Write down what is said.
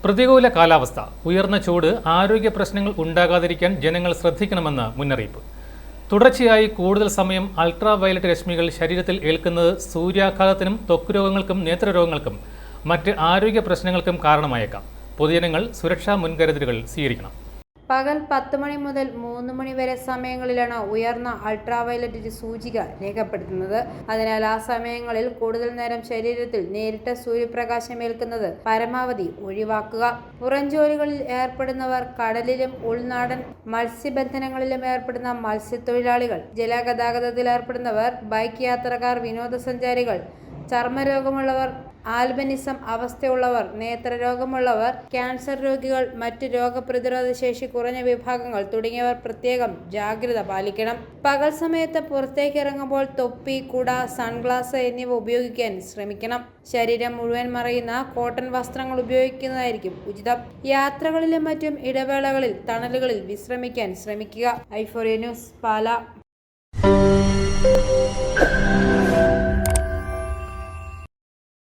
പ്രതികൂല കാലാവസ്ഥ, ഉയർന്ന ചൂട്, ആരോഗ്യ പ്രശ്നങ്ങൾ ഉണ്ടാകാതിരിക്കാൻ ജനങ്ങൾ ശ്രദ്ധിക്കണമെന്ന് മുന്നറിയിപ്പ്. തുടർച്ചയായി കൂടുതൽ സമയം അൾട്രാ വയലറ്റ് രശ്മികൾ ശരീരത്തിൽ ഏൽക്കുന്നത് സൂര്യാഘാതത്തിനും ത്വക്ക് രോഗങ്ങൾക്കും നേത്രരോഗങ്ങൾക്കും മറ്റ് ആരോഗ്യ പ്രശ്നങ്ങൾക്കും കാരണമായേക്കാം. പൊതുജനങ്ങൾ സുരക്ഷാ മുൻകരുതലുകൾ സ്വീകരിക്കണം. പകൽ 10 മണി മുതൽ 3 മണി വരെ സമയങ്ങളിലാണ് ഉയർന്ന അൾട്രാവയലറ്റ് സൂചിക രേഖപ്പെടുത്തുന്നത്. അതിനാൽ ആ സമയങ്ങളിൽ കൂടുതൽ നേരം ശരീരത്തിൽ നേരിട്ട് സൂര്യപ്രകാശം ഏൽക്കുന്നത് പരമാവധി ഒഴിവാക്കുക. പുറം ജോലികളിൽ ഏർപ്പെടുന്നവർ, കടലിലും ഉൾനാടൻ മത്സ്യബന്ധനങ്ങളിലും ഏർപ്പെടുന്ന മത്സ്യത്തൊഴിലാളികൾ, ജലഗതാഗതത്തിൽ ഏർപ്പെടുന്നവർ, ബൈക്ക് യാത്രക്കാർ, വിനോദസഞ്ചാരികൾ, ചർമ്മരോഗമുള്ളവർ, ആൽബനിസം അവസ്ഥയുള്ളവർ, നേത്രരോഗമുള്ളവർ, ക്യാൻസർ രോഗികൾ, മറ്റ് രോഗപ്രതിരോധ ശേഷി കുറഞ്ഞ വിഭാഗങ്ങൾ തുടങ്ങിയവർ പ്രത്യേകം ജാഗ്രത പാലിക്കണം. പകൽ സമയത്ത് പുറത്തേക്ക് ഇറങ്ങുമ്പോൾ തൊപ്പി, കുട, സൺഗ്ലാസ് എന്നിവ ഉപയോഗിക്കാൻ ശ്രമിക്കണം. ശരീരം മുഴുവൻ മറയുന്ന കോട്ടൺ വസ്ത്രങ്ങൾ ഉപയോഗിക്കുന്നതായിരിക്കും ഉചിതം. യാത്രകളിലും മറ്റും ഇടവേളകളിൽ തണലുകളിൽ വിശ്രമിക്കാൻ ശ്രമിക്കുക. i4A news, Pala.